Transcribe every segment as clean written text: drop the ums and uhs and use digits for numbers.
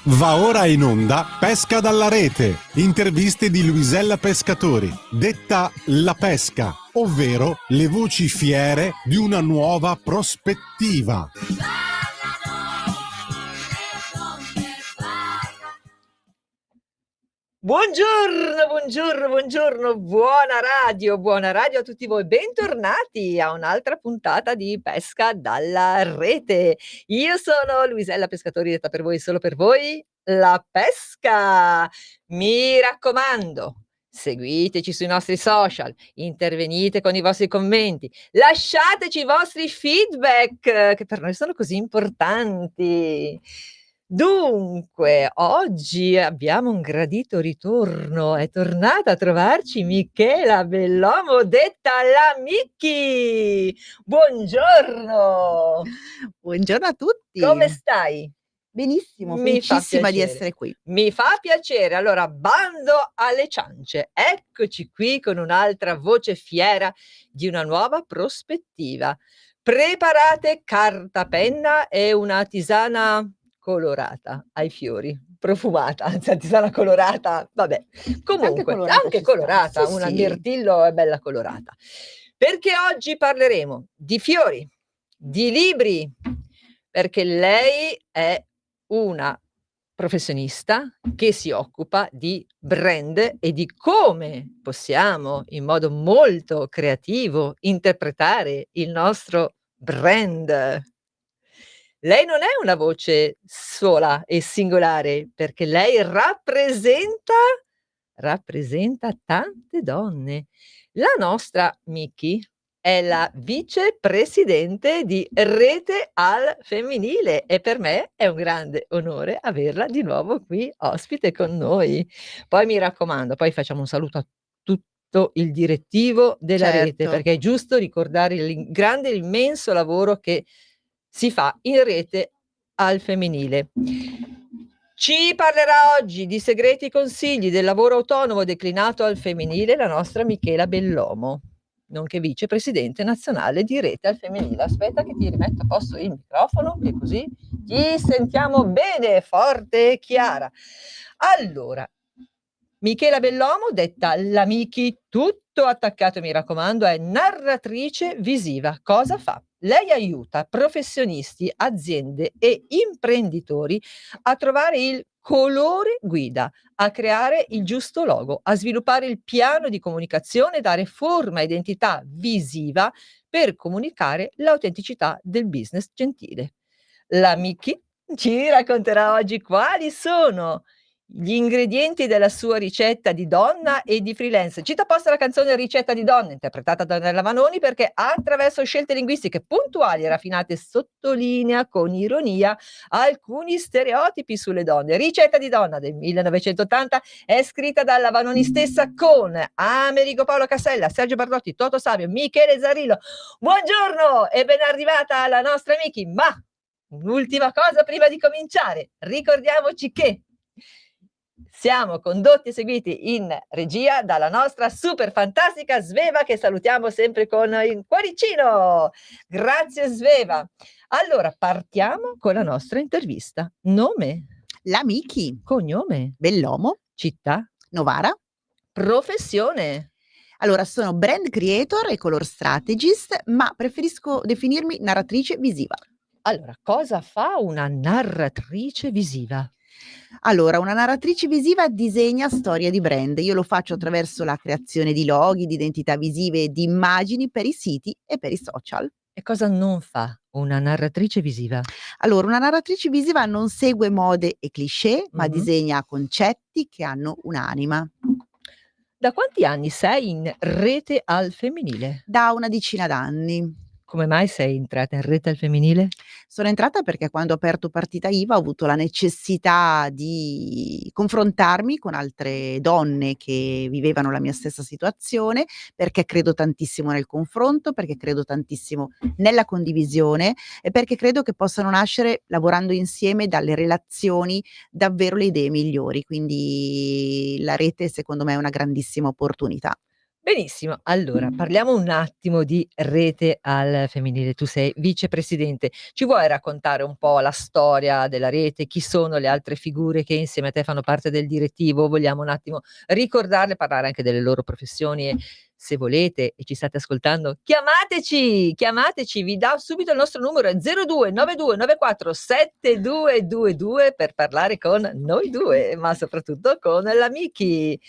Va ora in onda Pesca dalla rete, interviste di Luisella Pescatori, detta La Pesca, ovvero le voci fiere di una nuova prospettiva. Buongiorno, buona radio a tutti voi, bentornati a un'altra puntata di Pesca dalla rete. Io sono Luisella Pescatori, detta per voi, solo per voi, La Pesca. Mi raccomando, seguiteci sui nostri social, intervenite con i vostri commenti, lasciateci i vostri feedback, che per noi sono così importanti. Dunque, oggi abbiamo un gradito ritorno, è tornata a trovarci Michela Bellomo, detta la Micchi. Buongiorno! Buongiorno a tutti! Come stai? Benissimo, Mi fa felicissima di piacere. essere qui. Mi fa piacere. Allora, bando alle ciance. Eccoci qui con un'altra voce fiera di una nuova prospettiva. Preparate carta, penna e una tisana colorata ai fiori, profumata, anzi la tisana colorata, vabbè. Comunque, anche colorata, sì, una sì. mirtillo è bella colorata. Perché oggi parleremo di fiori, di libri, perché lei è una professionista che si occupa di brand e di come possiamo, in modo molto creativo, interpretare il nostro brand. Lei non è una voce sola e singolare, perché lei rappresenta tante donne. La nostra Micchi è la vicepresidente di Rete al Femminile e per me è un grande onore averla di nuovo qui ospite con noi. Poi mi raccomando, poi facciamo un saluto a tutto il direttivo della rete, Certo. perché è giusto ricordare il grande, immenso lavoro che si fa in Rete al Femminile. Ci parlerà oggi di segreti consigli del lavoro autonomo declinato al femminile la nostra Michela Bellomo, nonché vicepresidente nazionale di Rete al Femminile. Aspetta che ti rimetto a posto il microfono, che così ti sentiamo bene, forte e chiara. Allora, Michela Bellomo, detta la Micchi, tutto attaccato, mi raccomando, è narratrice visiva. Cosa fa? Lei aiuta professionisti, aziende e imprenditori a trovare il colore guida, a creare il giusto logo, a sviluppare il piano di comunicazione, dare forma e identità visiva per comunicare l'autenticità del business gentile. La Micchi ci racconterà oggi quali sono gli ingredienti della sua ricetta di donna e di freelance. Cita apposta la canzone Ricetta di donna, interpretata da Nella Vanoni, perché attraverso scelte linguistiche puntuali e raffinate sottolinea con ironia alcuni stereotipi sulle donne. Ricetta di donna del 1980 è scritta dalla Vanoni stessa con Amerigo Paolo Cassella, Sergio Bardotti, Toto Savio, Michele Zarillo. Buongiorno e ben arrivata alla nostra Micchi, ma un'ultima cosa prima di cominciare, ricordiamoci che siamo condotti e seguiti in regia dalla nostra super fantastica Sveva, che salutiamo sempre con il cuoricino. Grazie Sveva. Allora partiamo con la nostra intervista. Nome? La Micchi. Cognome? Bellomo. Città? Novara. Professione? Allora, sono brand creator e color strategist, ma preferisco definirmi narratrice visiva. Allora, cosa fa una narratrice visiva? Allora, una narratrice visiva disegna storie di brand. Io lo faccio attraverso la creazione di loghi, di identità visive e di immagini per i siti e per i social. E cosa non fa una narratrice visiva? Allora, una narratrice visiva non segue mode e cliché, ma Mhm. disegna concetti che hanno un'anima. Da quanti anni sei in Rete al Femminile? Da una decina d'anni. Come mai sei entrata in Rete al Femminile? Sono entrata perché quando ho aperto partita IVA ho avuto la necessità di confrontarmi con altre donne che vivevano la mia stessa situazione, perché credo tantissimo nel confronto, perché credo tantissimo nella condivisione e perché credo che possano nascere, lavorando insieme, dalle relazioni davvero le idee migliori. Quindi la rete secondo me è una grandissima opportunità. Benissimo, allora parliamo un attimo di Rete al Femminile. Tu sei vicepresidente. Ci vuoi raccontare un po' la storia della Rete? Chi sono le altre figure che insieme a te fanno parte del direttivo? Vogliamo un attimo ricordarle, parlare anche delle loro professioni e se volete e ci state ascoltando, chiamateci, vi do subito il nostro numero, è 02 92 94 7222 per parlare con noi due, ma soprattutto con la Miki.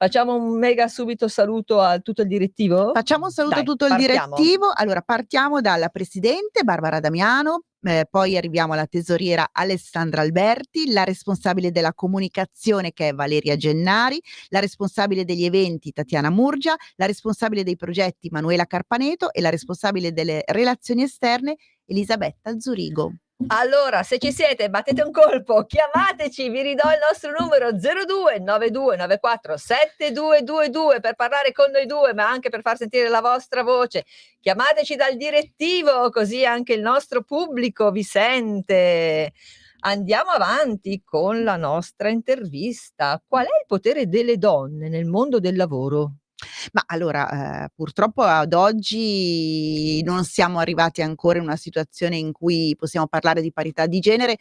Facciamo un mega subito saluto a tutto il direttivo? Facciamo un saluto a Dai, tutto il partiamo. direttivo. Allora, partiamo dalla presidente Barbara Damiano, poi arriviamo alla tesoriera Alessandra Alberti, la responsabile della comunicazione che è Valeria Gennari, la responsabile degli eventi Tatiana Murgia, la responsabile dei progetti Manuela Carpaneto e la responsabile delle relazioni esterne Elisabetta Zurigo. Allora, se ci siete, battete un colpo, chiamateci, vi ridò il nostro numero 02 92 94 7222 per parlare con noi due, ma anche per far sentire la vostra voce. Chiamateci dal direttivo, così anche il nostro pubblico vi sente. Andiamo avanti con la nostra intervista. Qual è il potere delle donne nel mondo del lavoro? Ma allora, purtroppo ad oggi non siamo arrivati ancora in una situazione in cui possiamo parlare di parità di genere.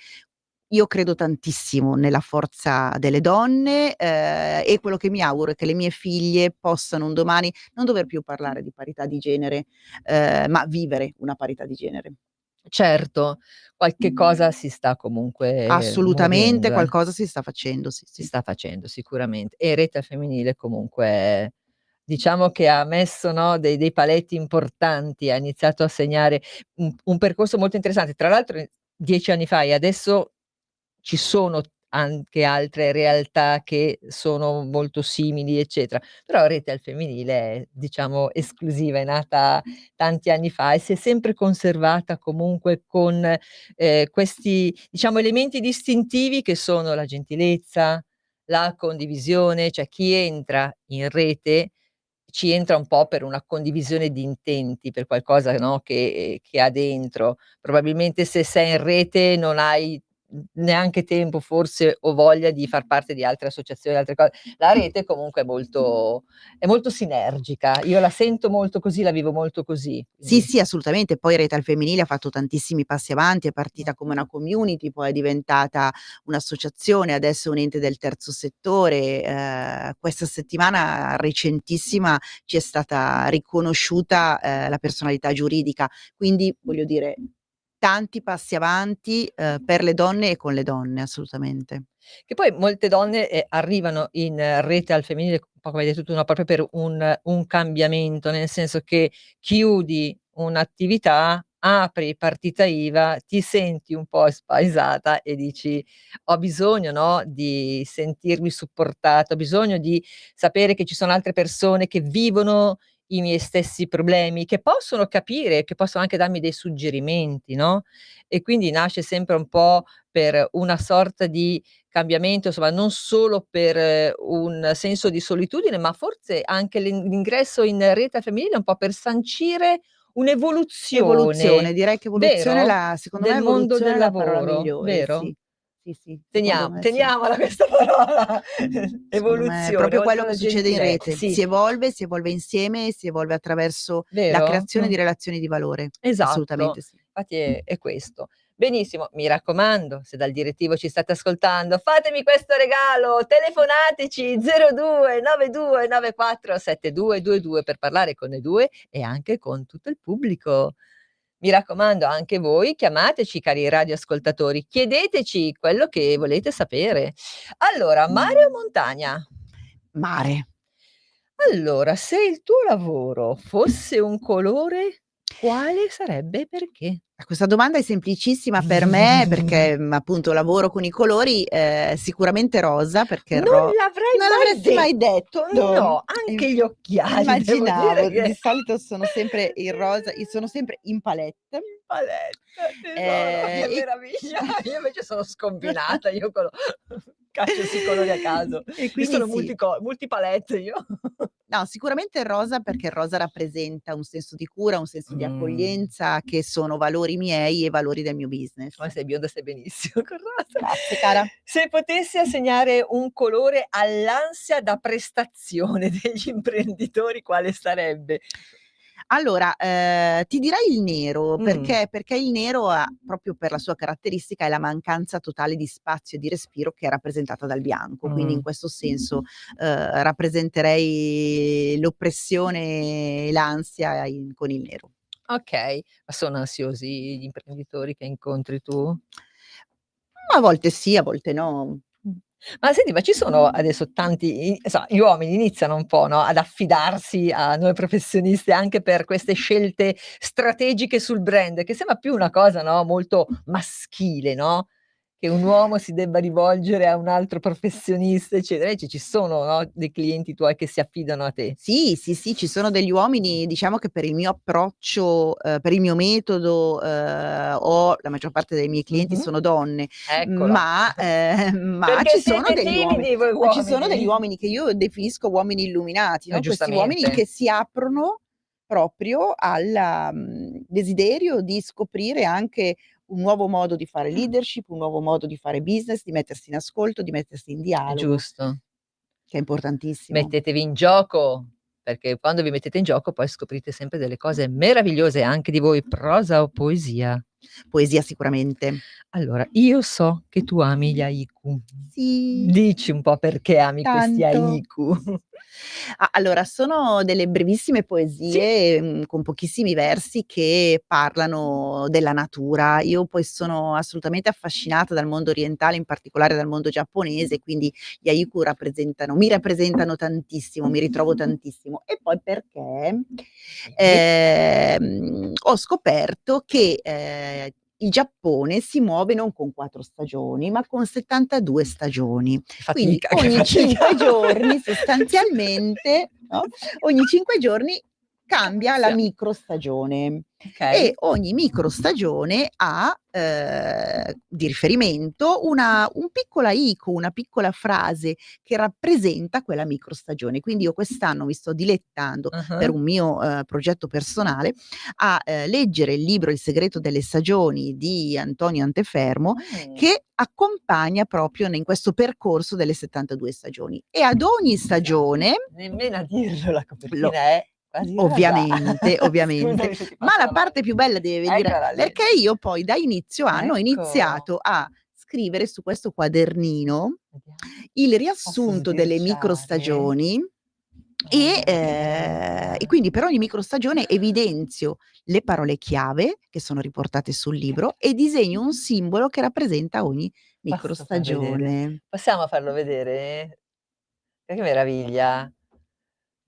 Io credo tantissimo nella forza delle donne, e quello che mi auguro è che le mie figlie possano un domani non dover più parlare di parità di genere, ma vivere una parità di genere. Certo, qualche cosa si sta comunque Assolutamente muovendo, qualcosa si sta facendo, sì, si sì. sta facendo sicuramente. E Rete al Femminile comunque diciamo che ha messo, no, dei paletti importanti, ha iniziato a segnare un percorso molto interessante. Tra l'altro 10 anni fa e adesso ci sono anche altre realtà che sono molto simili, eccetera, però Rete al Femminile è diciamo esclusiva, è nata tanti anni fa e si è sempre conservata comunque con, questi diciamo elementi distintivi che sono la gentilezza, la condivisione, cioè chi entra in rete ci entra un po' per una condivisione di intenti, per qualcosa, no, che ha dentro. Probabilmente se sei in rete non hai, neanche tempo forse o voglia di far parte di altre associazioni, altre cose. La rete comunque è molto sinergica. Io la sento molto così, la vivo molto così, Sì, quindi sì, assolutamente. Poi Rete al Femminile ha fatto tantissimi passi avanti, è partita come una community, poi è diventata un'associazione, adesso è un ente del terzo settore. Questa settimana recentissima ci è stata riconosciuta, la personalità giuridica, quindi voglio dire tanti passi avanti, per le donne e con le donne, assolutamente. che poi molte donne, arrivano in Rete al Femminile, un po' come hai detto tu, no, proprio per un cambiamento, nel senso che chiudi un'attività, apri partita IVA, ti senti un po' spaesata e dici: "Ho bisogno, no, di sentirmi supportata, ho bisogno di sapere che ci sono altre persone che vivono i miei stessi problemi, che possono capire, che possono anche darmi dei suggerimenti", no, e quindi nasce sempre un po' per una sorta di cambiamento, insomma, non solo per un senso di solitudine, ma forse anche l'ingresso in rete femminile un po' per sancire Evoluzione, un'evoluzione, direi che evoluzione è vero? la secondo me Del mondo evoluzione del è la parola lavoro, migliore, vero? sì. Sì, sì, secondo me sì. Teniamola questa parola, Secondo me è evoluzione, proprio oltre quello che alla succede in rete. sì, Si evolve insieme, si evolve attraverso la vero? creazione di relazioni di valore. Esatto, Assolutamente sì. infatti è questo. Benissimo, mi raccomando, se dal direttivo ci state ascoltando, fatemi questo regalo, telefonateci 02 92 94 7222 per parlare con noi 2 e anche con tutto il pubblico. Mi raccomando, anche voi chiamateci, cari radioascoltatori, chiedeteci quello che volete sapere. Allora, mare o montagna? Mare. Allora, se il tuo lavoro fosse un colore, quale sarebbe e perché? Questa domanda è semplicissima per me perché, appunto lavoro con i colori, sicuramente rosa perché il Non ro l'avrei non mai l'avresti mai detto, detto? no, Im anche gli occhiali devo dire Immaginavo, di che solito sono sempre il rosa sono sempre in palette. in palette, tesoro, che E meraviglia. Io invece sono scombinata, io caccio sui colori a caso. e Io quindi sono sì. multipalette io. No, sicuramente il rosa, perché il rosa rappresenta un senso di cura, un senso di accoglienza, che sono valori miei e valori del mio business. Ma sei bionda, stai benissimo col rosa. Grazie cara. Se potessi assegnare un colore all'ansia da prestazione degli imprenditori, quale sarebbe? Allora, ti direi il nero, Mh. perché il nero ha proprio per la sua caratteristica è la mancanza totale di spazio e di respiro che è rappresentata dal bianco. Quindi in questo senso, rappresenterei l'oppressione e l'ansia con il nero. Okay, ma sono ansiosi gli imprenditori che incontri tu? A volte sì, a volte no. Ma senti, ma ci sono adesso tanti insomma, gli uomini iniziano un po', no, ad affidarsi a noi professionisti anche per queste scelte strategiche sul brand, che sembra più una cosa, no, molto maschile, no, che un uomo si debba rivolgere a un altro professionista, eccetera. Invece ci sono, no, dei clienti tuoi che si affidano a te. Sì, sì, sì, ci sono degli uomini, diciamo che per il mio approccio, per il mio metodo, ho la maggior parte dei miei clienti Mh-mh. sono donne, Eccola. ma Perché siete timidi voi ci sono degli uomini. uomini che io definisco uomini illuminati, no, questi uomini Giustamente. che si aprono proprio al desiderio di scoprire anche un nuovo modo di fare leadership, un nuovo modo di fare business, di mettersi in ascolto, di mettersi in È dialogo, giusto. che è importantissimo. Mettetevi in gioco, perché quando vi mettete in gioco poi scoprite sempre delle cose meravigliose anche di voi. Prosa o poesia? Poesia sicuramente. Allora, io so che tu ami gli haiku. Sì, Dici un po' perché ami questi tanto. haiku. Allora sono delle brevissime Sì? poesie, con pochissimi versi che parlano della natura. Io poi sono assolutamente affascinata dal mondo orientale, in particolare dal mondo giapponese, quindi gli haiku mi rappresentano tantissimo, mi ritrovo tantissimo. E poi perché, Sì. ho scoperto che, il Giappone si muove non con 4 stagioni, ma con 72 stagioni. Quindi Che ogni fatica. 5 giorni sostanzialmente, no, ogni 5 giorni cambia la microstagione e Okay. ogni microstagione ha, di riferimento un piccolo haiku, una piccola frase che rappresenta quella microstagione. Quindi io quest'anno mi sto dilettando per Ah-ah. un mio, progetto personale a, leggere il libro Il segreto delle stagioni di Antonio Antefermo, che accompagna proprio in questo percorso delle 72 stagioni. E ad ogni stagione Nemmeno a dirlo la lo copertina è quasi rosa. ovviamente, Scusami se ti ma passo la la mano. parte più bella deve venire Eccola lì. perché io poi da inizio anno ho Ecco. iniziato a scrivere su questo quadernino Vediamo. il Posso riassunto delle sbirciare? microstagioni Che e meraviglia. quindi per ogni microstagione evidenzio le parole chiave che sono riportate sul libro e disegno un simbolo che rappresenta ogni Posso far vedere? microstagione. Possiamo farlo vedere? Che meraviglia.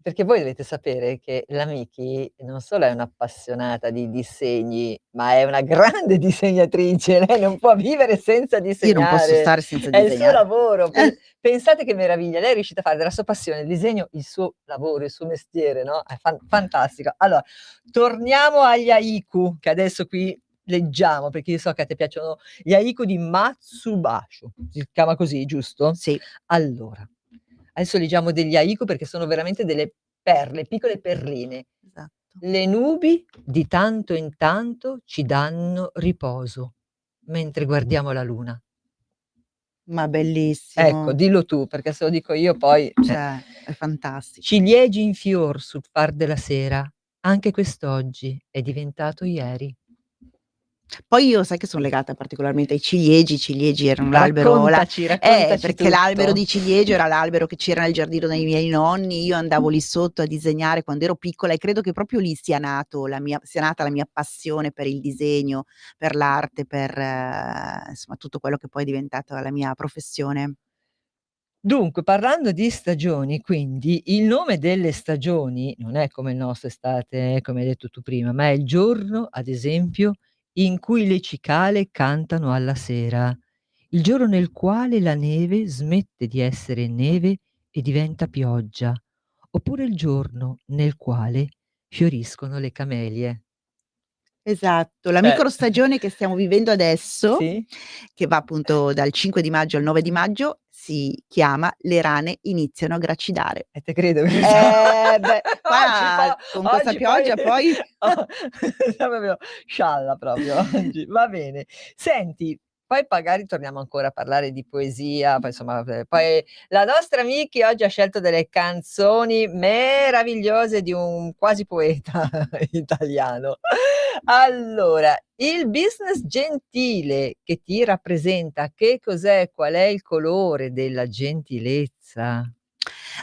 Perché voi dovete sapere che la Miki non solo è un'appassionata di disegni, ma è una grande disegnatrice. Lei non può vivere senza Io non posso disegnare. stare senza È il suo disegnare. lavoro. Pensate che meraviglia. Lei è riuscita a fare della sua passione, il disegno, il suo lavoro, il suo mestiere, no, è fantastico. Allora, torniamo agli haiku, che adesso qui leggiamo, perché io so che a te piacciono gli haiku di Matsubasho. Si chiama così, giusto? Sì, Allora, adesso leggiamo degli haiku perché sono veramente delle perle, piccole perline. esatto. Le nubi di tanto in tanto ci danno riposo, mentre guardiamo la luna. Ma Ecco, bellissimo. dillo tu, perché se lo dico io poi Cioè, è fantastico. ciliegi in fior sul far della sera, anche quest'oggi è diventato ieri. Poi io sai che son legata particolarmente ai ciliegi, i ciliegi erano Raccontaci perché l'albero tutto. di ciliegio era l'albero che c'era nel giardino dei miei nonni, io andavo lì sotto a disegnare quando ero piccola e credo che proprio lì sia nata la mia passione per il disegno, per l'arte, per insomma tutto quello che poi è diventata la mia professione. Dunque, parlando di stagioni, quindi, il nome delle stagioni non è come il nostro estate, come hai detto tu prima, ma è il giorno, ad esempio, in cui le cicale cantano alla sera, il giorno nel quale la neve smette di essere neve e diventa pioggia, oppure il giorno nel quale fioriscono le camelie. Esatto, la Cioè microstagione che stiamo vivendo adesso, sì? che va appunto dal 5 di maggio al 9 di maggio, si chiama "Le rane iniziano a gracidare". Te credo Beh, oggi qua con questa oggi poi pioggia poi oh, proprio scialla proprio oggi. Va bene. Senti, poi magari torniamo ancora a parlare di poesia, poi insomma, poi la nostra Miki oggi ha scelto delle canzoni meravigliose di un quasi poeta italiano. Allora, il business gentile che ti rappresenta, che cos'è? Qual è il colore della gentilezza?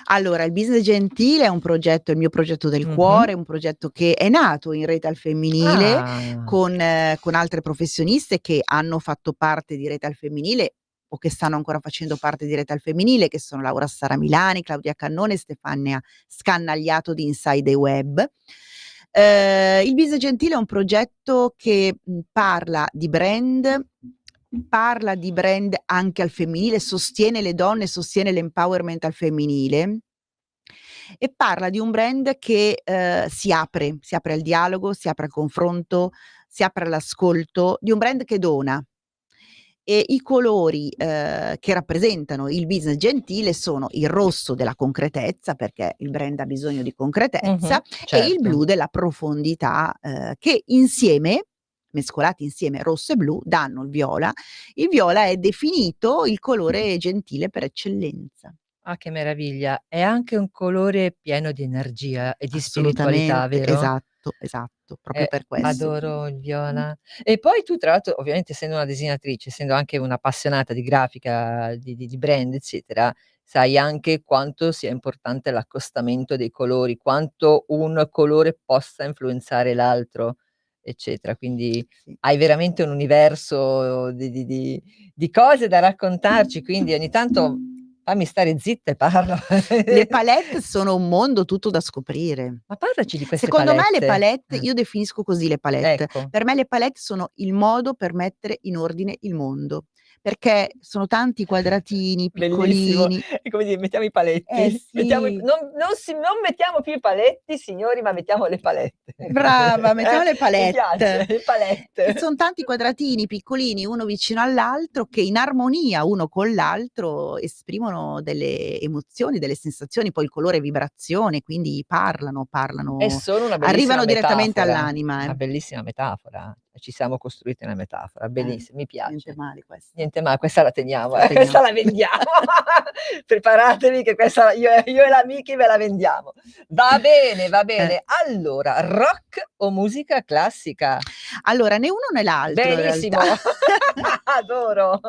allora, il business gentile è un progetto, il mio progetto del Mh-mh. cuore, un progetto che è nato in Rete al Femminile Ah, con altre professioniste che hanno fatto parte di Rete al Femminile o che stanno ancora facendo parte di Rete al Femminile, che sono Laura Sara Milani, Claudia Cannone e Stefania Scannagliato di Inside the Web. Il business gentile è un progetto che, parla di brand anche al femminile, sostiene le donne, sostiene l'empowerment al femminile e parla di un brand che, si apre al dialogo, si apre al confronto, si apre all'ascolto, di un brand che dona. E i colori, che rappresentano il business gentile sono il rosso della concretezza, perché il brand ha bisogno di mh-mh, concretezza, e il certo. blu della profondità, che insieme, mescolati insieme rosso e blu, danno il viola. Il viola è definito il colore gentile per eccellenza. Ah, che meraviglia. È anche un colore pieno di energia e di spiritualità, Assolutamente, vero? esatto, esatto, proprio per questo. Adoro il viola. E poi tu tra l'altro, ovviamente essendo una disegnatrice, essendo anche un'appassionata di grafica, di brand, eccetera, sai anche quanto sia importante l'accostamento dei colori, quanto un colore possa influenzare l'altro, eccetera. Quindi Sì. hai veramente un universo di cose da raccontarci, quindi ogni tanto fammi stare zitta e parlo. Le palette sono un mondo tutto da scoprire. Ma parlaci di queste Secondo me le palette. palette io definisco così le palette. Ecco. Per me le palette sono il modo per mettere in ordine il mondo, perché sono tanti quadratini Bellissimo. piccolini. È come dire mettiamo i paletti, mettiamo i Sì, non mettiamo più i paletti signori, ma mettiamo le palette. brava, mettiamo le Mi piace, palette. le E palette. son tanti quadratini piccolini, uno vicino all'altro, che in armonia uno con l'altro esprimono delle emozioni, delle sensazioni, poi il colore è vibrazione, quindi È parlano, solo una bellissima arrivano direttamente metafora, all'anima, una bellissima metafora. Ci siamo costruiti una metafora, mi niente piace. male questo. Niente ma questa la teniamo, Questa la questa teniamo. la vendiamo. Preparatevi che questa io e la Miki ve la vendiamo. Va bene, va Eh. bene. Allora, rock o musica classica? Allora, né uno né l'altro in realtà. Benissimo, adoro.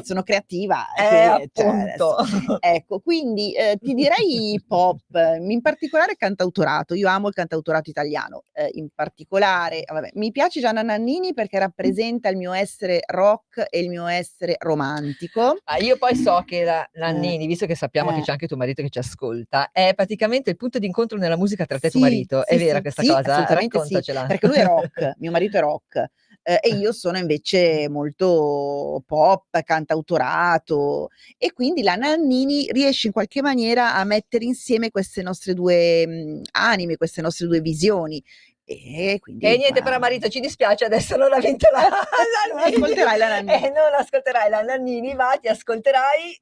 Sono creativa, che cioè Appunto. adesso ecco, quindi, ti direi pop, in particolare cantautorato. Io amo il cantautorato italiano, in particolare vabbè, mi piace Gianna Nannini perché rappresenta il mio essere rock e il mio essere romantico. Ah, io poi so che la Eh, Nannini, visto che sappiamo che eh. c'è anche tuo marito che ci ascolta, è praticamente il punto d'incontro nella musica tra te e tuo Sì, marito. È sì, vera sì, questa sì, cosa? assolutamente sì, Raccontacela. perché lui è rock, mio marito è rock, e io sono invece molto pop, cantautorato e quindi la Nannini riesce in qualche maniera a mettere insieme queste nostre 2, anime, queste nostre 2 visioni e E quindi niente però fa marito ci dispiace adesso non ha vinto la non Nannini ascolterai la Nannini. e non ascolterai la Nannini, ma ti ascolterai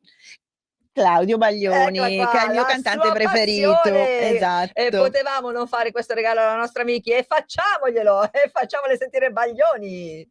Claudio eccola Baglioni, che è il qua, mio la cantante sua preferito, passione. E esatto. potevamo non fare questo regalo alla nostra Miki e facciamoglielo e facciamole sentire Baglioni.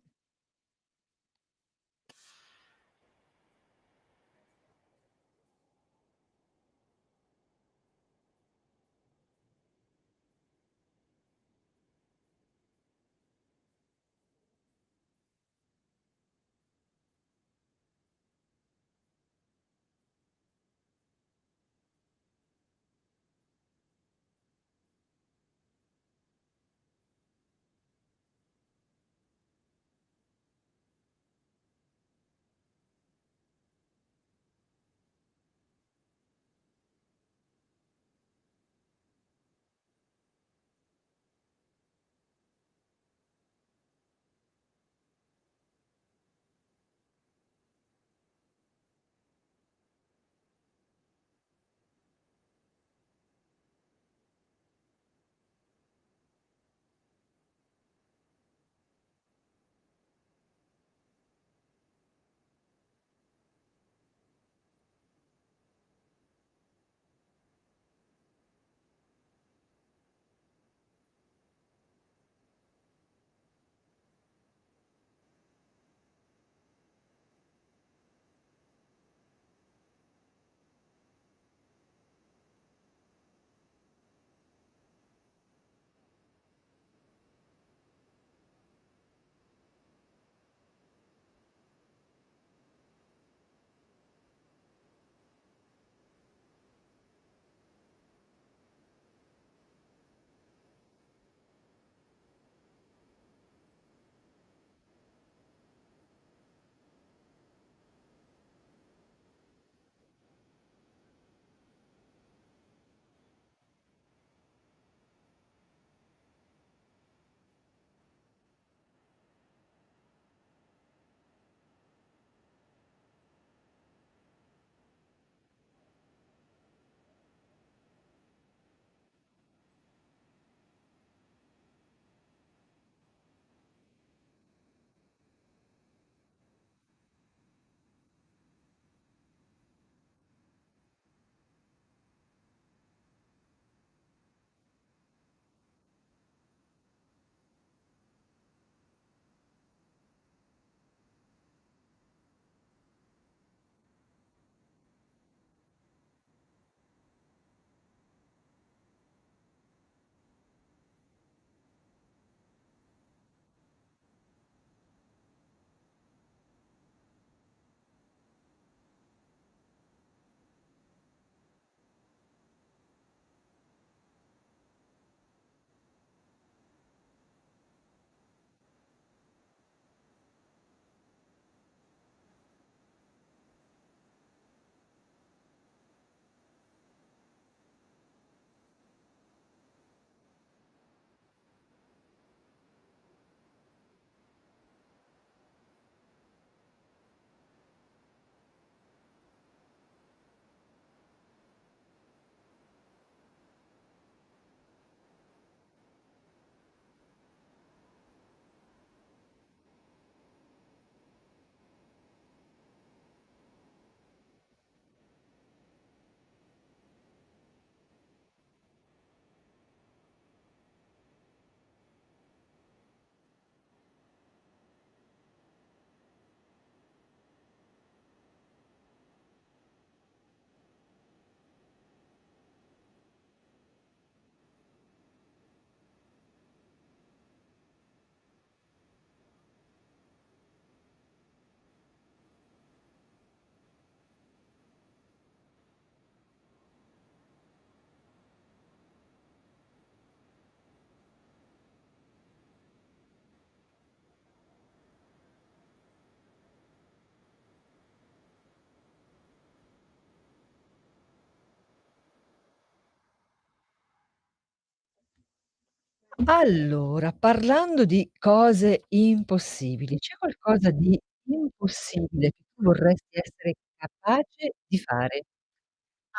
Allora, parlando di cose impossibili, c'è qualcosa di impossibile che tu vorresti essere capace di fare?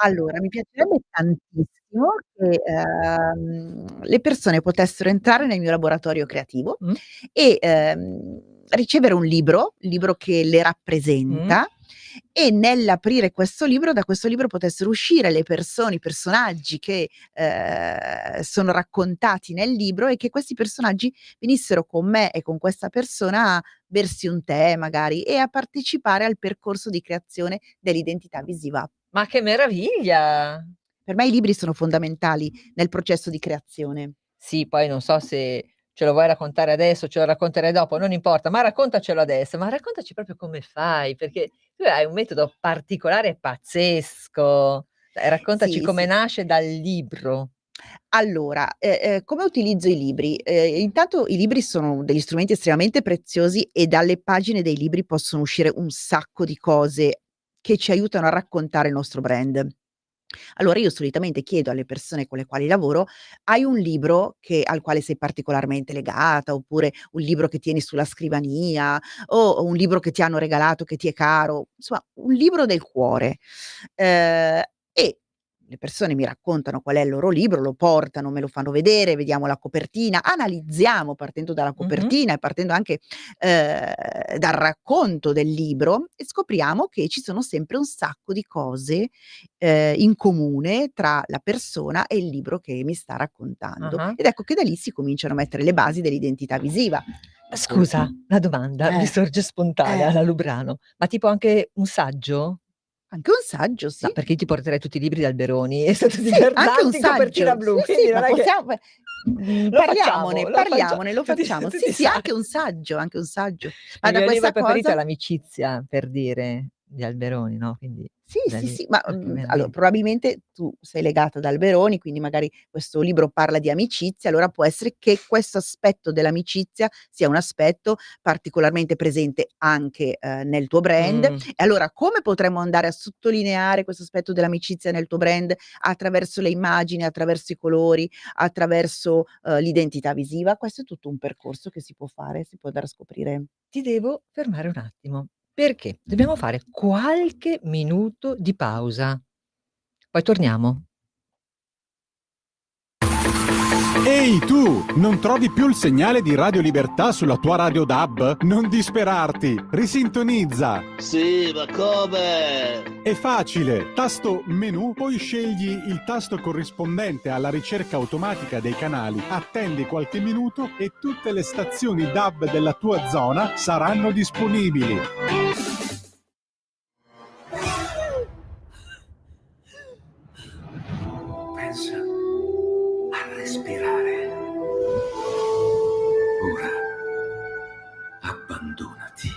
Allora, mi piacerebbe tantissimo che, le persone potessero entrare nel mio laboratorio creativo Mh, e, ricevere un libro, il libro che le mh. rappresenta, e nell'aprire questo libro, da questo libro potessero uscire le persone, i personaggi che, sono raccontati nel libro, e che questi personaggi venissero con me e con questa persona a bersi un tè magari e a partecipare al percorso di creazione dell'identità visiva. Ma che meraviglia! Per me i libri sono fondamentali nel processo di creazione. Sì, poi non so se ce lo vuoi raccontare adesso, ce lo racconterai dopo, non importa, ma raccontacelo adesso, ma raccontaci proprio come fai, perché tu hai un metodo particolare e pazzesco. Dai, raccontaci Sì, come sì. nasce dal libro. Allora, come utilizzo i libri? Intanto i libri sono degli strumenti estremamente preziosi e dalle pagine dei libri possono uscire un sacco di cose che ci aiutano a raccontare il nostro brand. Allora io solitamente chiedo alle persone con le quali lavoro: "Hai un libro al quale sei particolarmente legata, oppure un libro che tieni sulla scrivania, o un libro che ti hanno regalato che ti è caro?" Insomma, un libro del cuore. E le persone mi raccontano qual è il loro libro, lo portano, me lo fanno vedere, vediamo la copertina, analizziamo partendo dalla Mh-mh. copertina e partendo anche, dal racconto del libro, e scopriamo che ci sono sempre un sacco di cose in comune tra la persona e il libro che mi sta raccontando. Ah-ah. Ed ecco che da lì si cominciano a mettere le basi dell'identità visiva. Scusa, una domanda mi Eh, sorge spontanea eh, alla Lubrano, ma tipo anche un saggio? anche un saggio, No, sì. perché io ti porterei tutti i libri di Alberoni e sono tutti Sì, anche un verdantini in copertina saggio. Sì, blu, sì, quindi non ma è che possiamo lo facciamo, parliamone, lo tutti facciamo. Sì, tutti i sì, sa anche un saggio, anche un saggio. Ma il da mio libro questa preferito è cosa L'amicizia, per dire, di Alberoni, no, quindi sì, da sì, lì sì, ma, anche me allora viene probabilmente tu sei legata ad Alberoni, quindi magari questo libro parla di amicizia, allora può essere che questo aspetto dell'amicizia sia un aspetto particolarmente presente anche, nel tuo brand. mh. E allora come potremmo andare a sottolineare questo aspetto dell'amicizia nel tuo brand? Attraverso le immagini, attraverso i colori, attraverso, l'identità visiva. Questo è tutto un percorso che si può fare, si può andare a scoprire. Ti devo fermare un attimo, perché dobbiamo fare qualche minuto di pausa, poi torniamo. Ehi tu, non trovi più il segnale di Radio Libertà sulla tua radio DAB? Non disperarti, risintonizza. Sì, ma come? È facile, tasto menu, poi scegli il tasto corrispondente alla ricerca automatica dei canali, attendi qualche minuto e tutte le stazioni DAB della tua zona saranno disponibili. Pensa a respirare. Ora abbandonati.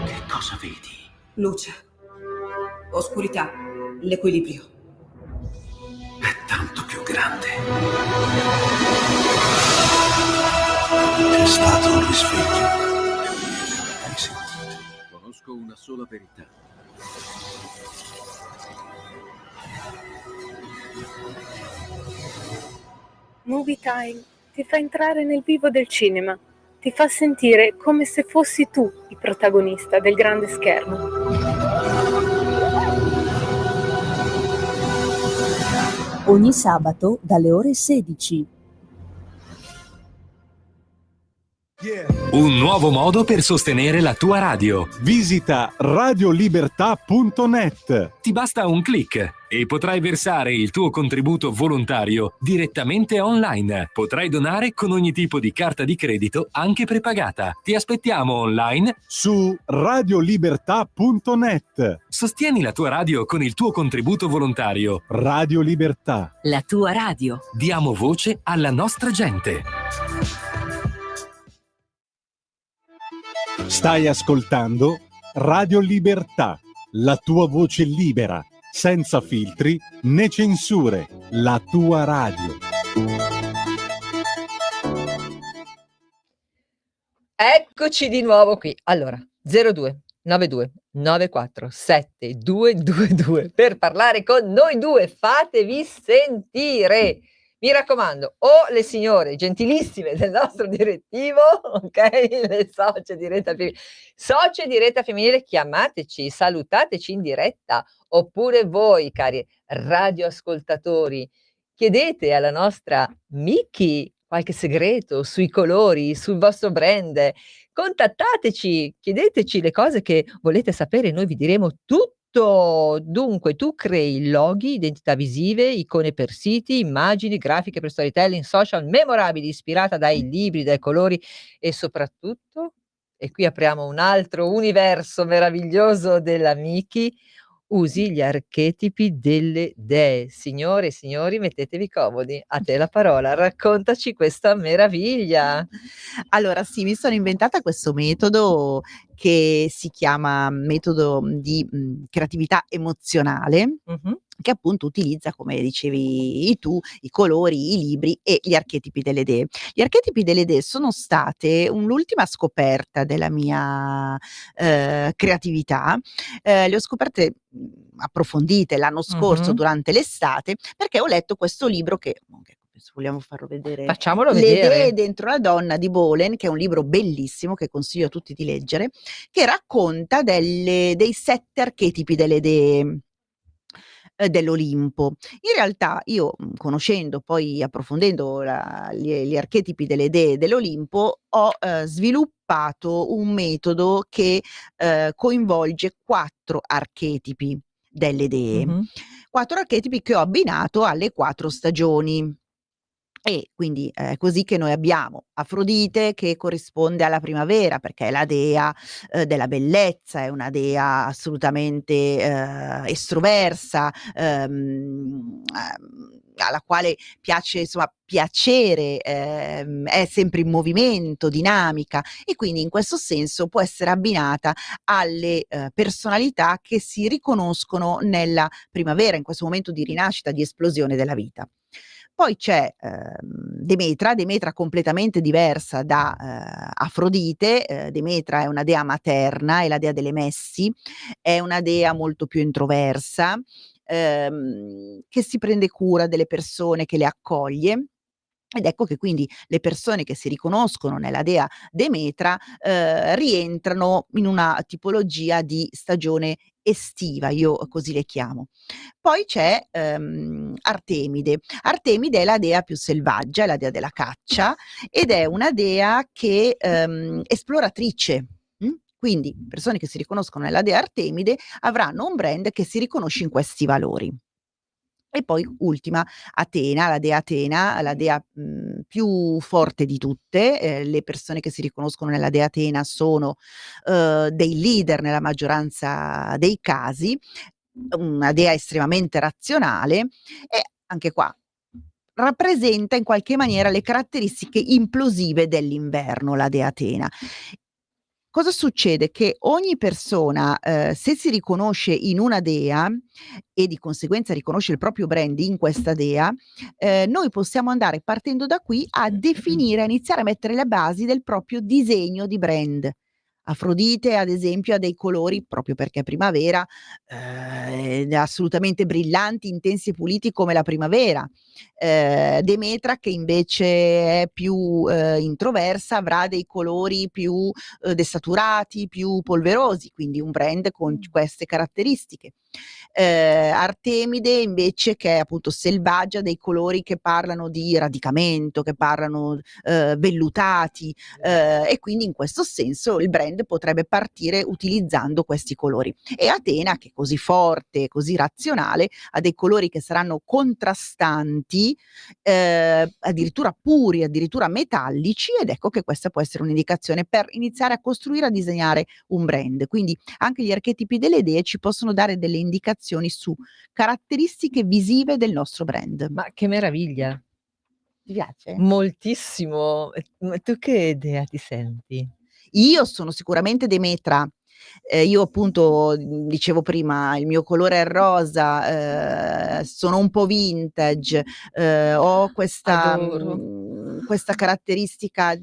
Che cosa vedi? Luce, oscurità, l'equilibrio. È tanto più grande. C'è stato un risveglio. Hai sentito? Conosco una sola verità. Movie Time ti fa entrare nel vivo del cinema, ti fa sentire come se fossi tu il protagonista del grande schermo. Ogni sabato dalle ore 16. Un nuovo modo per sostenere la tua radio. Visita radiolibertà.net. Ti basta un click e potrai versare il tuo contributo volontario direttamente online. Potrai donare con ogni tipo di carta di credito, anche prepagata. Ti aspettiamo online Su radiolibertà.net. Sostieni la tua radio con il tuo contributo volontario. Radio Libertà. La tua radio. Diamo voce alla nostra gente. Stai ascoltando Radio Libertà, la tua voce libera, senza filtri né censure, la tua radio. Eccoci di nuovo qui. Allora, 02 92 94 7222 per parlare con noi due. Fatevi sentire. Mi raccomando, o le signore gentilissime del nostro direttivo, ok? Le socie di Retta Femminile, chiamateci, salutateci in diretta, oppure voi, cari radioascoltatori, chiedete alla nostra Miki qualche segreto sui colori, sul vostro brand. Contattateci, chiedeteci le cose che volete sapere, noi vi diremo tutto. Dunque, tu crei loghi, identità visive, icone per siti, immagini, grafiche per storytelling, social memorabili, ispirata dai libri, dai colori e soprattutto, e qui apriamo un altro universo meraviglioso della Miki, usi gli archetipi delle dee. Signore e signori, mettetevi comodi. A te la parola, raccontaci questa meraviglia. Allora sì, mi sono inventata questo metodo che si chiama metodo di creatività emozionale, Mh-mh. che appunto utilizza, come dicevi tu, i colori, i libri e gli archetipi delle dee. Gli archetipi delle dee sono state l'ultima scoperta della mia creatività. Le ho scoperte approfondite l'anno scorso Mh-mh. durante l'estate, perché ho letto questo libro che se vogliamo farlo vedere, Facciamolo Le dee vedere. dentro la donna di Bolen, che è un libro bellissimo che consiglio a tutti di leggere, che racconta dei 7 archetipi delle dee dell'Olimpo. In realtà io, conoscendo poi approfondendo gli archetipi delle dee dell'Olimpo, ho sviluppato un metodo che coinvolge 4 archetipi delle dee. Mh-mh. 4 archetipi che ho abbinato alle 4 stagioni. E quindi è così che noi abbiamo Afrodite, che corrisponde alla primavera, perché è la dea della bellezza, è una dea assolutamente estroversa, alla quale piace insomma piacere, è sempre in movimento, dinamica, e quindi in questo senso può essere abbinata alle personalità che si riconoscono nella primavera, in questo momento di rinascita, di esplosione della vita. Poi c'è Demetra completamente diversa da Afrodite. Demetra è una dea materna, è la dea delle messi, è una dea molto più introversa, che si prende cura delle persone, che le accoglie. Ed ecco che quindi le persone che si riconoscono nella dea Demetra rientrano in una tipologia di stagione estiva, io così le chiamo. Poi c'è Artemide. Artemide è la dea più selvaggia, è la dea della caccia, ed è una dea che esploratrice. Quindi persone che si riconoscono nella dea Artemide avranno un brand che si riconosce in questi valori. E poi ultima Atena, la dea più forte di tutte. Le persone che si riconoscono nella dea Atena sono dei leader nella maggioranza dei casi, una dea estremamente razionale, e anche qua rappresenta in qualche maniera le caratteristiche implosive dell'inverno, la dea Atena. Cosa succede? Che ogni persona, se si riconosce in una dea e di conseguenza riconosce il proprio brand in questa dea, noi possiamo andare, partendo da qui, a definire, a iniziare a mettere le basi del proprio disegno di brand. Afrodite, ad esempio, ha dei colori, proprio perché è primavera, assolutamente brillanti, intensi e puliti come la primavera. Demetra, che invece è più introversa, avrà dei colori più desaturati, più polverosi, quindi un brand con queste caratteristiche. Artemide invece, che è appunto selvaggia, dei colori che parlano di radicamento, che parlano vellutati, e quindi in questo senso il brand potrebbe partire utilizzando questi colori. E Atena, che è così forte, così razionale, ha dei colori che saranno contrastanti, addirittura puri, addirittura metallici, ed ecco che questa può essere un'indicazione per iniziare a costruire, a disegnare un brand. Quindi anche gli archetipi delle idee ci possono dare delle indicazioni su caratteristiche visive del nostro brand. Ma che meraviglia! Ti piace? Moltissimo. Ma tu che dea ti senti? Io sono sicuramente Demetra. Io appunto, dicevo prima, il mio colore è il rosa, sono un po' vintage, ho questa Adoro. questa caratteristica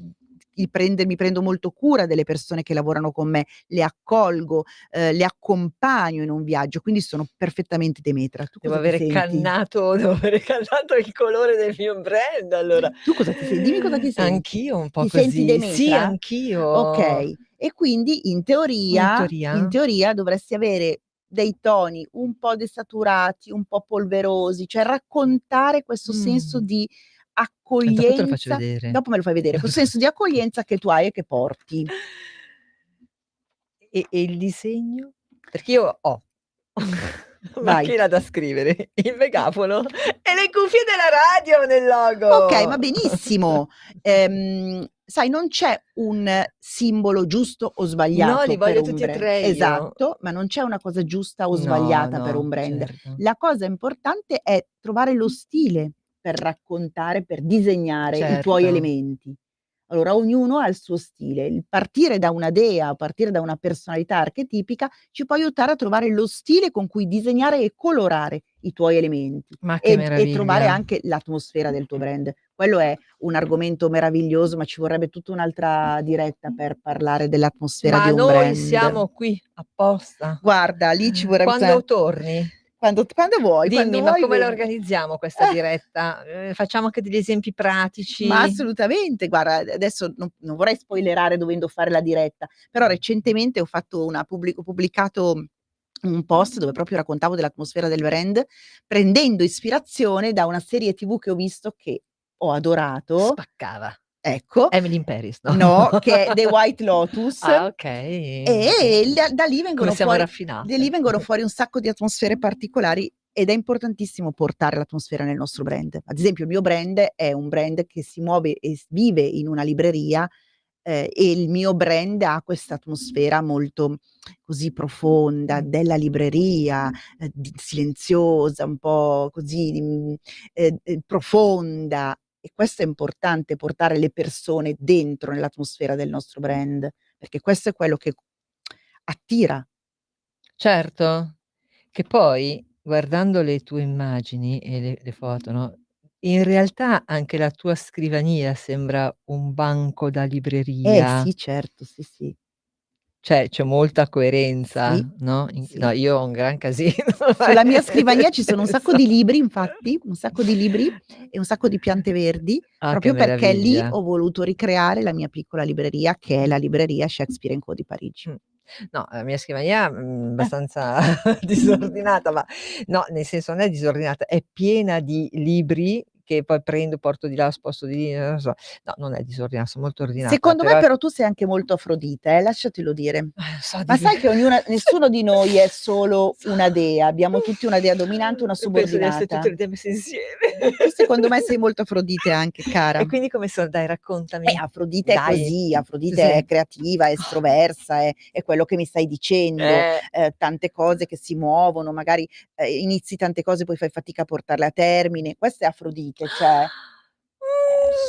mi prendo molto cura delle persone che lavorano con me, le accolgo, le accompagno in un viaggio, quindi sono perfettamente Demetra. Tu Devo cosa ti avere senti? cannato il colore del mio brand allora. Tu cosa ti senti? Dimmi cosa ti senti. Anch'io un po' Ti senti così. Sì, Demetra? anch'io. Okay. E quindi in In teoria teoria? dovresti avere dei toni un po' desaturati, un po' polverosi, cioè raccontare questo senso Mh. di Dopo te lo faccio accoglienza, vedere. dopo me lo fai vedere, questo senso di accoglienza che tu hai e che porti. E il disegno? Perché io ho la Vai. macchina da scrivere, il megafono e le cuffie della radio nel Okay, va logo. benissimo. Sai, non c'è un simbolo giusto o No, li sbagliato per voglio un tutti e brand. 3 io. Esatto, ma non c'è una cosa giusta o No, sbagliata per un no, brand. certo. La cosa importante è trovare lo stile per raccontare, per disegnare i tuoi Certo. elementi. Allora ognuno ha il suo stile. Il partire da una dea, partire da una personalità archetipica ci può aiutare a trovare lo stile con cui disegnare e colorare i tuoi elementi Ma che e trovare meraviglia. anche l'atmosfera del tuo brand. Quello è un argomento meraviglioso, ma ci vorrebbe tutta un'altra diretta per parlare dell'atmosfera Ma di un noi brand. siamo qui apposta. Guarda, lì ci vorrebbe Quando torni? quando Dimmi, ma vuoi come la ven organizziamo questa diretta? Facciamo anche degli esempi Ma pratici? assolutamente, guarda, adesso non vorrei spoilerare dovendo fare la diretta, però recentemente ho pubblicato un post dove proprio raccontavo dell'atmosfera del brand, prendendo ispirazione da una serie TV che ho visto che ho adorato, Spaccava. ecco, Emily in Paris, no? no, che è The White Lotus, Ah, okay. e da lì Come vengono siamo fuori raffinate. un sacco di atmosfere particolari ed è importantissimo portare l'atmosfera nel nostro brand. Ad esempio il mio brand è un brand che si muove e vive in una libreria, e il mio brand ha questa atmosfera molto così profonda della libreria, silenziosa, un po' così, profonda, e questo è importante, portare le persone dentro nell'atmosfera del nostro brand, perché questo è quello che attira. Certo, che poi guardando le tue immagini e le foto, no, in realtà anche la tua scrivania sembra un banco da libreria. Sì, certo, sì, sì. Cioè, c'è molta Sì, coerenza, no, no, sì. io ho un gran casino, Sulla mia nel scrivania ci sono un sacco senso di libri infatti, un sacco di libri e un sacco di piante verdi, Ah, che proprio perché lì meraviglia. ho voluto ricreare la mia piccola libreria, che è la libreria Shakespeare & Co di Parigi. No, la mia scrivania, abbastanza disordinata, ma no, nel senso non è disordinata, è piena di libri che poi prendo, porto di là, sposto di lì, non lo so. No, non è disordinata, son molto ordinata, Secondo me però però tu sei anche molto Afrodite, lasciatelo dire. so Ma di sai che nessuno di noi è solo so una dea, abbiamo tutti una dea dominante, una penso di essere subordinata. tutto il tempo messi insieme. Tu secondo me sei molto Afrodite anche, cara. E quindi come sono? Dai, raccontami. Afrodite è Dai. così, Afrodite è Sì. creativa, è estroversa, è quello che mi stai dicendo, Eh. tante cose che si muovono, magari, inizi tante cose poi fai fatica a portarle a termine. Questa è Afrodite, cioè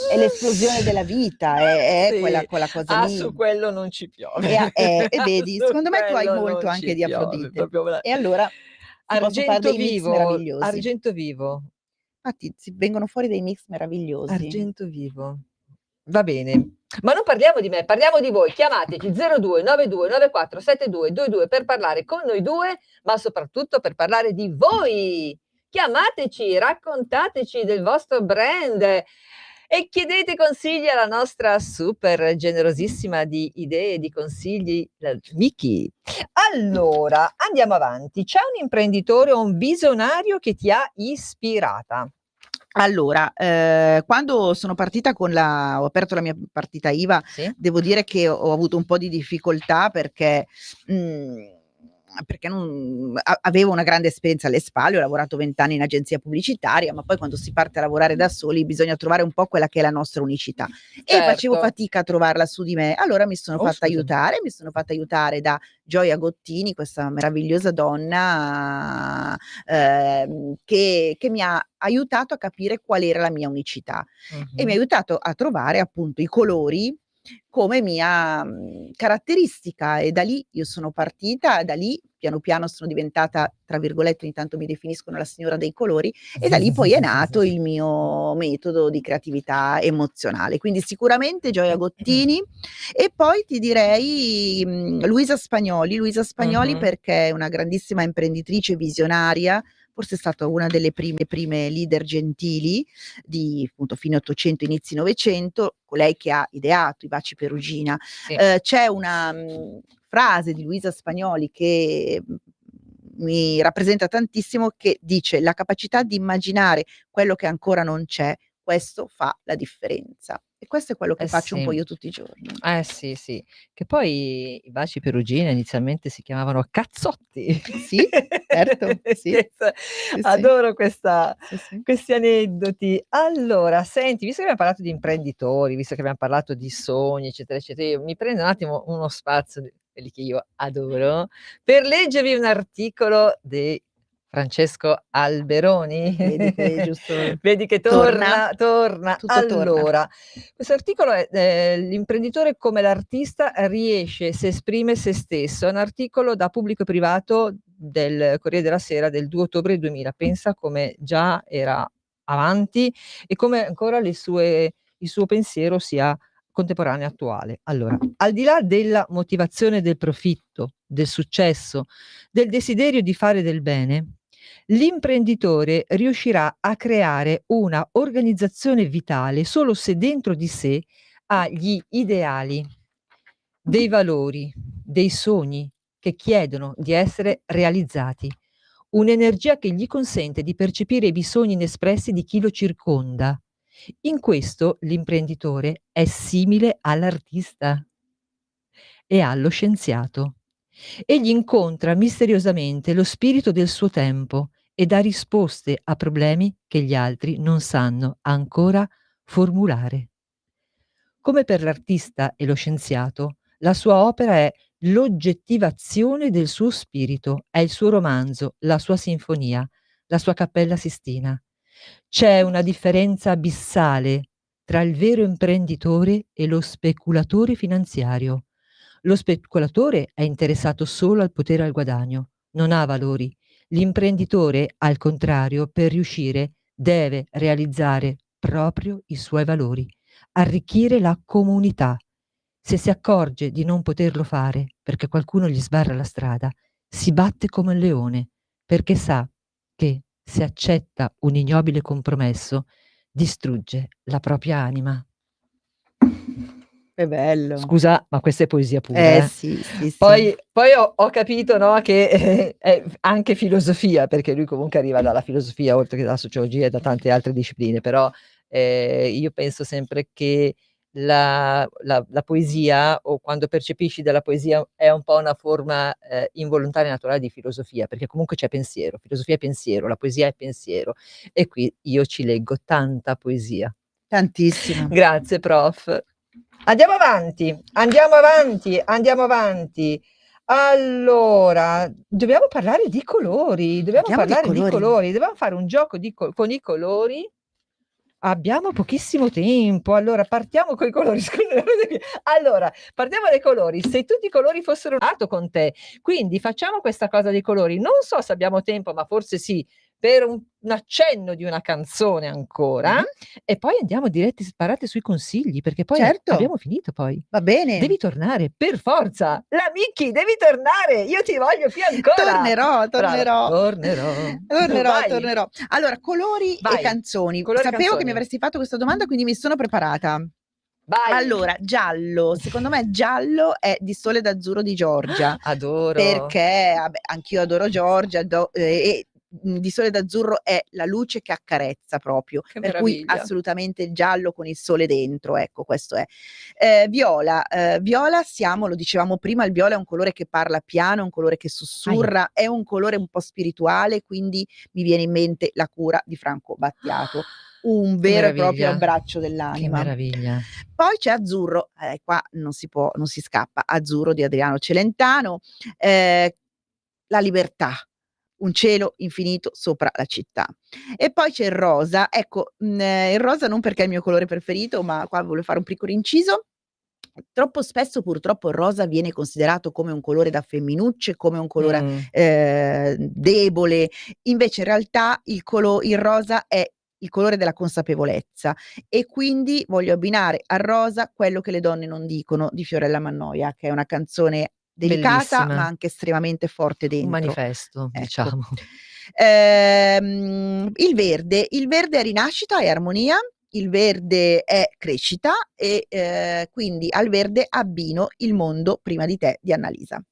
è l'esplosione della vita, è Sì. quella cosa Ah, lì. su quello non ci piove. E vedi, Su secondo me tu hai quello molto non anche ci di piove, Afrodite. proprio bra E allora si possono fare argento dei mix vivo, meravigliosi. argento vivo, Infatti si vengono fuori dei mix meravigliosi. argento vivo. Va bene. Ma non parliamo di me, parliamo di voi. Chiamateci 02 92 94 72 22 per parlare con noi 2, ma soprattutto per parlare di voi. Chiamateci, raccontateci del vostro brand e chiedete consigli alla nostra super generosissima di idee e di consigli, la Miki. Allora, andiamo avanti. C'è un imprenditore o un visionario che ti ha ispirata? Allora, quando sono partita ho aperto la mia partita IVA, Sì? devo dire che ho avuto un po' di difficoltà perché non avevo una grande esperienza alle spalle, ho lavorato 20 anni in agenzia pubblicitaria, ma poi quando si parte a lavorare da soli bisogna trovare un po' quella che è la nostra unicità e facevo Certo. fatica a trovarla su di me. Allora mi sono Oh, fatta scusami. aiutare da Gioia Gottini, questa meravigliosa donna, che mi ha aiutato a capire qual era la mia unicità e mi ha Mh-mh. aiutato a trovare appunto i colori come mia, caratteristica, e da lì io sono partita, da lì piano piano sono diventata, tra virgolette, ogni tanto mi definiscono la signora dei colori, e da lì poi è nato il mio metodo di creatività emozionale. Quindi sicuramente Gioia Gottini, e poi ti direi Luisa Spagnoli Mhm. perché è una grandissima imprenditrice visionaria, forse è stata una delle prime leader gentili di appunto fine 800, inizi 900, colei che ha ideato i Baci Perugina. Sì. C'è una frase di Luisa Spagnoli che mi rappresenta tantissimo, che dice: la capacità di immaginare quello che ancora non c'è, questo fa la differenza. E questo è quello che faccio un po' Sì. io tutti i giorni. Sì, sì. Che poi i Baci Perugina inizialmente si chiamavano Cazzotti. Sì, certo, sì. Scherzo, Sì, sì. adoro Sì, sì. questi aneddoti. Allora, senti, visto che abbiamo parlato di imprenditori, visto che abbiamo parlato di sogni, eccetera, eccetera, io mi prendo un attimo uno spazio, quelli che io adoro, per leggervi un articolo di Francesco Alberoni. Vedi che giusto Vedi che torna, torna. tutto torna. Allora, questo articolo è l'imprenditore come l'artista riesce se esprime se stesso. È un articolo da pubblico e privato del Corriere della Sera del 2 ottobre 2000. Pensa come già era avanti e come ancora il suo pensiero sia contemporaneo e attuale. Allora, al di là della motivazione del profitto, del successo, del desiderio di fare del bene, l'imprenditore riuscirà a creare una organizzazione vitale solo se dentro di sé ha gli ideali, dei valori, dei sogni che chiedono di essere realizzati, un'energia che gli consente di percepire i bisogni inespressi di chi lo circonda. In questo l'imprenditore è simile all'artista e allo scienziato. Egli incontra misteriosamente lo spirito del suo tempo e dà risposte a problemi che gli altri non sanno ancora formulare. Come per l'artista e lo scienziato, la sua opera è l'oggettivazione del suo spirito, è il suo romanzo, la sua sinfonia, la sua Cappella Sistina. C'è una differenza abissale tra il vero imprenditore e lo speculatore finanziario. Lo speculatore è interessato solo al potere e al guadagno, non ha valori. L'imprenditore, al contrario, per riuscire, deve realizzare proprio i suoi valori, arricchire la comunità. Se si accorge di non poterlo fare perché qualcuno gli sbarra la strada, si batte come un leone, perché sa che se accetta un ignobile compromesso, distrugge la propria anima. Che bello. Scusa, ma questa è poesia pura, eh. Sì, sì, sì. Poi ho capito, no, che è anche filosofia, perché lui comunque arriva dalla filosofia, oltre che dalla sociologia e da tante altre discipline, però, io penso sempre che la poesia, o quando percepisci della poesia, è un po' una forma, involontaria e naturale di filosofia, perché comunque c'è pensiero, filosofia è pensiero, la poesia è pensiero, e qui io ci leggo tanta poesia. Tantissimo. Grazie prof. Andiamo avanti, andiamo avanti, andiamo avanti. Allora, dobbiamo parlare di colori, dobbiamo fare un gioco con i colori. Abbiamo pochissimo tempo, allora partiamo coi colori. Allora, partiamo dai colori. Se tutti i colori fossero nato con te, quindi facciamo questa cosa dei colori. Non so se abbiamo tempo, ma forse sì, per un accenno di una canzone ancora, e poi andiamo diretti sparate sui consigli, perché poi Certo. abbiamo finito poi. Va bene. Devi tornare, per forza. La Micchi, devi tornare. Io ti voglio qui ancora. Tornerò. Brava, Vai. Tornerò. Allora, colori Vai. e canzoni. Colori e Sapevo canzoni. che mi avresti fatto questa domanda, quindi mi sono preparata. Vai. Allora, giallo. Secondo me giallo è Di Sole d'Azzurro di Giorgia. Adoro. Perché anch'io adoro Giorgia, e Di Sole d'Azzurro è la luce che accarezza proprio, Che per cui meraviglia. assolutamente il giallo con il sole dentro, ecco, questo è. Viola, lo dicevamo prima, il viola è un colore che parla piano, è un colore che sussurra, è un colore un po' spirituale, quindi mi viene in mente La cura di Franco Battiato, un Che vero e proprio meraviglia. abbraccio Che dell'anima. meraviglia. Poi c'è azzurro, qua non si scappa, Azzurro di Adriano Celentano, la libertà, un cielo infinito sopra la città. E poi c'è il rosa, ecco, il rosa non perché è il mio colore preferito, ma qua volevo fare un piccolo inciso. Troppo spesso purtroppo il rosa viene considerato come un colore da femminucce, come un colore debole, invece in realtà il rosa è il colore della consapevolezza, e quindi voglio abbinare al rosa quello che le donne non dicono di Fiorella Mannoia, che è una canzone delicata Bellissima. ma anche estremamente forte Un dentro. manifesto, Ecco. diciamo. Il verde è rinascita, è armonia, il verde è crescita, e quindi al verde abbino Il mondo prima di te di Annalisa.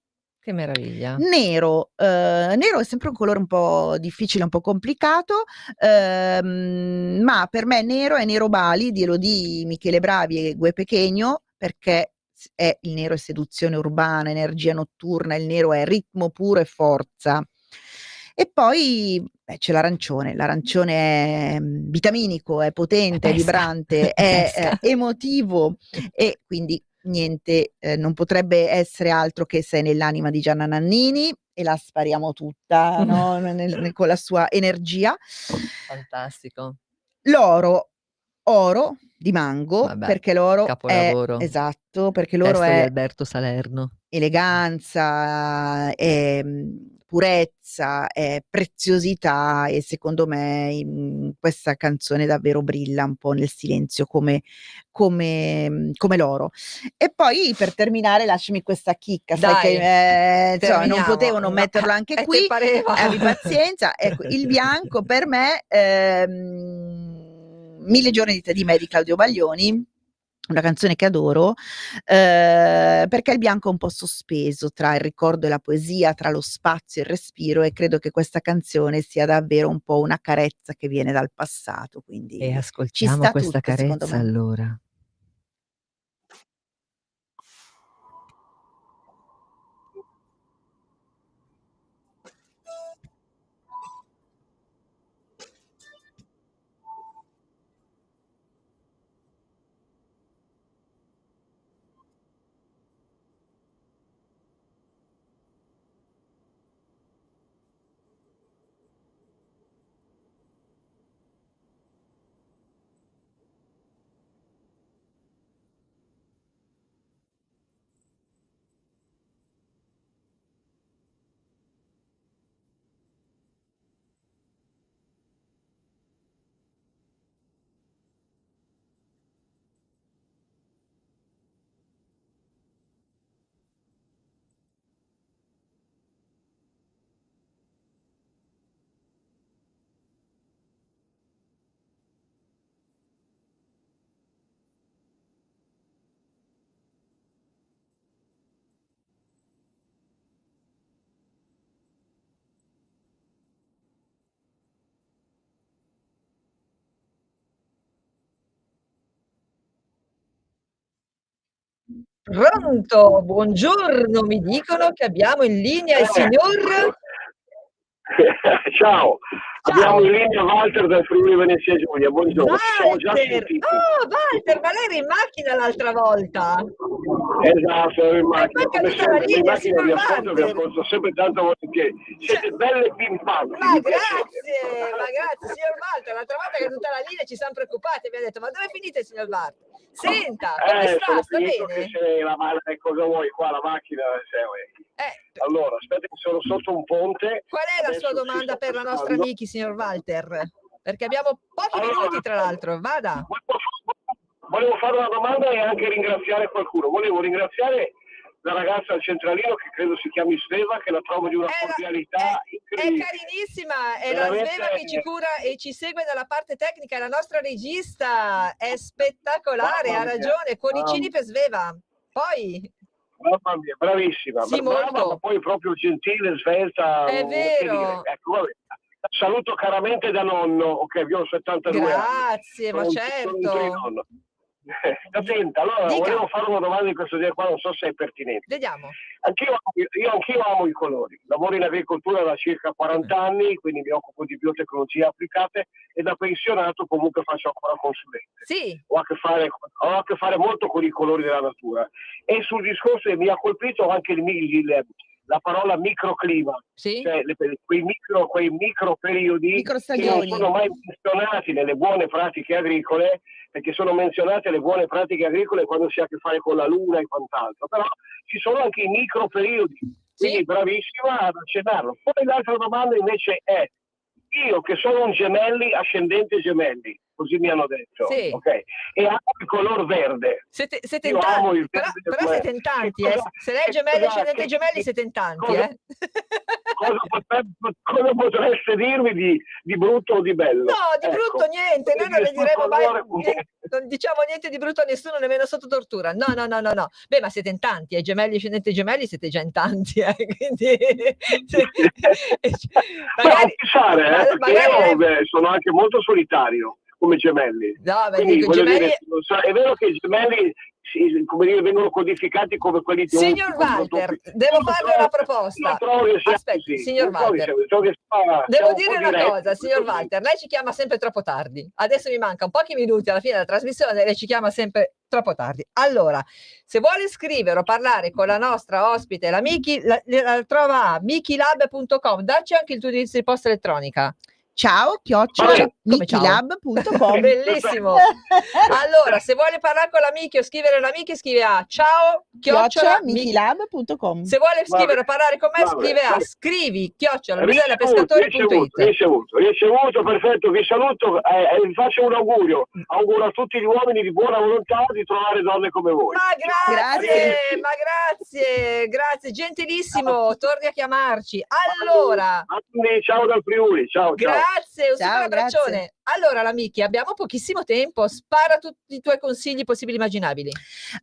Che meraviglia. Nero è sempre un colore un po' difficile, un po' complicato, ma per me nero è Nero Bali di Elodie Michele Bravi e Gue Pequeno, perché il nero è seduzione urbana, energia notturna, il nero è ritmo puro e forza. E poi c'è l'arancione è vitaminico, è potente, è vibrante, è emotivo, e quindi niente, non potrebbe essere altro che Sei nell'anima di Gianna Nannini, e la spariamo tutta, no? Con la sua energia. Fantastico. Oro di Mango, Vabbè, perché l'oro capolavoro. esatto, perché l'oro Testo di è Alberto Salerno. eleganza, è purezza, è preziosità, e secondo me questa canzone davvero brilla un po' nel silenzio come l'oro. E poi per terminare lasciami questa chicca, sai che insomma non potevo non metterlo anche qui, te pareva. abbi pazienza. Ecco, il bianco per me, Mille giorni di te di me di Claudio Baglioni, una canzone che adoro, perché il bianco è un po' sospeso tra il ricordo e la poesia, tra lo spazio e il respiro, e credo che questa canzone sia davvero un po' una carezza che viene dal passato, quindi E ci ascoltiamo sta questa tutto, secondo carezza me. allora. Pronto, buongiorno, mi dicono che abbiamo in linea il signor... Ciao, abbiamo Ciao. in linea Walter del Friuli Venezia Giulia, buongiorno, ci siamo già Walter! sentiti. Oh, Walter, ma lei era in macchina l'altra volta? Esatto, ero in macchina, poi è come caduta la sempre, in linea, macchina vi signor ascolto sempre tanto volentieri. Siete belle e pimpanti, Ma mi piacete. grazie, signor Walter, l'altra volta è caduta la linea ci siamo preoccupati, abbiamo detto, ma dove finite, signor Walter? Senta, come sta? Sono Sta finito bene? che sei cosa vuoi qua, la macchina, allora, aspetta che sono sotto un ponte. Qual è la Adesso sua domanda per la nostra passando. amici, signor Walter? Perché abbiamo pochi minuti, tra l'altro, vada. Volevo fare una domanda e anche ringraziare qualcuno. Volevo ringraziare la ragazza al centralino, che credo si chiami Sveva, che la trovo di una cordialità È incredibile. carinissima, è Veramente, la Sveva che ci cura e ci segue dalla parte tecnica, è la nostra regista, è spettacolare, ha ragione, cuoricini per Sveva. Poi... Mamma mia, bravissima, Sì, brava, molto. ma poi proprio gentile, svelta. È vero. Che dire. Ecco, vabbè. Saluto caramente da nonno, ok, io ho 72 anni. Grazie, ma Sono un certo. trinonno. Attenta, allora Dica. volevo fare una domanda di questo genere qua, non so se è pertinente. Vediamo. Anch'io amo i colori, lavoro in agricoltura da circa 40 anni, quindi mi occupo di biotecnologie applicate, e da pensionato comunque faccio ancora consulente. Sì. Ho a che fare molto con i colori della natura, e sul discorso mi ha colpito anche la parola microclima, Sì? cioè quei micro periodi che non Microstagioni. sono mai menzionati nelle buone pratiche agricole, perché sono menzionate le buone pratiche agricole quando si ha a che fare con la luna e quant'altro, però ci sono anche i micro periodi, quindi Sì? bravissima ad accennarlo. Poi l'altra domanda invece è: io che sono un gemelli, ascendente gemelli, così mi hanno detto, Sì. ok? E amo il color verde. Siete Io in amo tanti, il però verde. siete in tanti, Che cosa- se lei è che gemelli, cosa- ascendente che- gemelli, siete in tanti, cosa- Cosa potreste dirmi di brutto o di bello? No, di brutto niente, noi non le diremo mai, non diciamo niente di brutto a nessuno, nemmeno sotto tortura. No. Beh, ma siete in tanti, gemelli, ascendenti gemelli, siete già in tanti, quindi magari, perché magari io sono anche molto solitario come gemelli. No, beh, Quindi dico, voglio gemelli... dire, è vero che i gemelli come dire, vengono codificati come quelli di Signor Walter, devo farle una proposta. Aspetti, signor Walter, devo dire una cosa, signor Walter, lei ci chiama sempre troppo tardi. Adesso mi manca un pochi minuti alla fine della trasmissione, lei ci chiama sempre troppo tardi. Allora, se vuole scrivere o parlare con la nostra ospite, la Miki, la trova a mikilab.com, dacci anche il tuo indirizzo di posta elettronica. Ciao, mikilab.com. Bellissimo. Allora, se vuole parlare con la Miki o scrivere la Miki, scrive a ciao mikilab.com. Se vuole scrivere o parlare con me, scrive a scrivi@luiselapescatori.it. Ricevuto, perfetto, vi saluto e vi faccio un augurio. Auguro a tutti gli uomini di buona volontà di trovare donne come voi. Ma grazie, gentilissimo, torni a chiamarci. Allora, ciao dal Friuli, ciao. Grazie, un super abbraccione. Allora, la Miki, abbiamo pochissimo tempo, spara tutti i tuoi consigli possibili e immaginabili.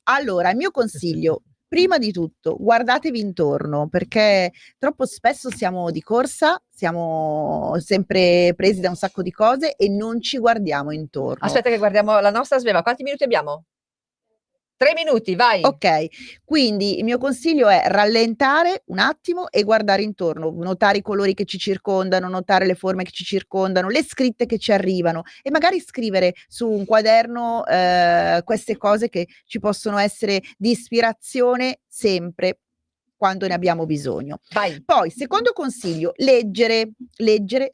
Allora, il mio consiglio, prima di tutto, guardatevi intorno, perché troppo spesso siamo di corsa, siamo sempre presi da un sacco di cose e non ci guardiamo intorno. Aspetta che guardiamo la nostra sveva, quanti minuti abbiamo? 3 minuti, vai. Ok, quindi il mio consiglio è rallentare un attimo e guardare intorno, notare i colori che ci circondano, notare le forme che ci circondano, le scritte che ci arrivano e magari scrivere su un quaderno queste cose che ci possono essere di ispirazione sempre quando ne abbiamo bisogno. Vai. Poi, secondo consiglio, leggere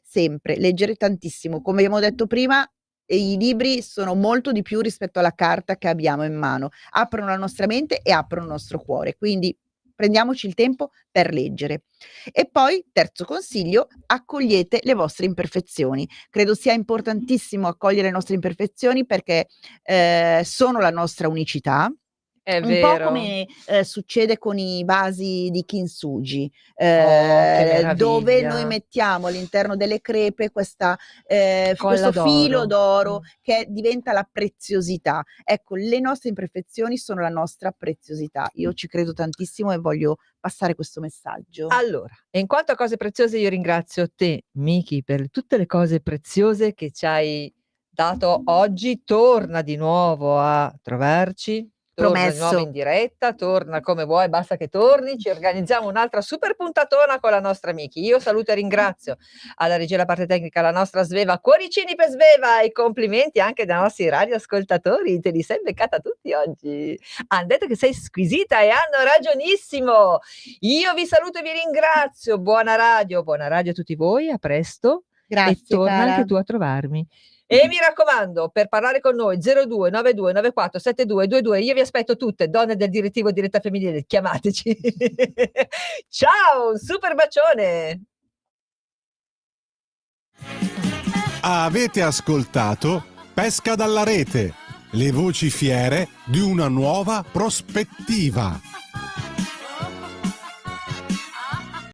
sempre, leggere tantissimo. Come abbiamo detto prima, i libri sono molto di più rispetto alla carta che abbiamo in mano, aprono la nostra mente e aprono il nostro cuore, quindi prendiamoci il tempo per leggere. E poi, terzo consiglio, accogliete le vostre imperfezioni. Credo sia importantissimo accogliere le nostre imperfezioni perché sono la nostra unicità. È un vero. po' come succede con i vasi di Kintsugi, che dove meraviglia. noi mettiamo all'interno delle crepe questo Colla filo d'oro. d'oro che diventa la preziosità. Ecco, le nostre imperfezioni sono la nostra preziosità. Io ci credo tantissimo e voglio passare questo messaggio. Allora, in quanto a cose preziose, io ringrazio te, Miki, per tutte le cose preziose che ci hai dato oggi. Torna di nuovo a trovarci. Torna di nuovo in diretta, torna come vuoi, basta che torni, ci organizziamo un'altra super puntatona con la nostra Miki. Io saluto e ringrazio alla regia della parte tecnica la nostra Sveva, cuoricini per Sveva e complimenti anche dai nostri radioascoltatori, te li sei beccata tutti oggi. Hanno detto che sei squisita e hanno ragionissimo. Io vi saluto e vi ringrazio, buona radio a tutti voi, a presto. Grazie, e torna cara. anche tu a trovarmi. E mi raccomando, per parlare con noi 02 92 94 7222, io vi aspetto tutte, donne del direttivo diretta femminile, chiamateci. Ciao, un super bacione. Avete ascoltato Pesca dalla rete, le voci fiere di una nuova prospettiva.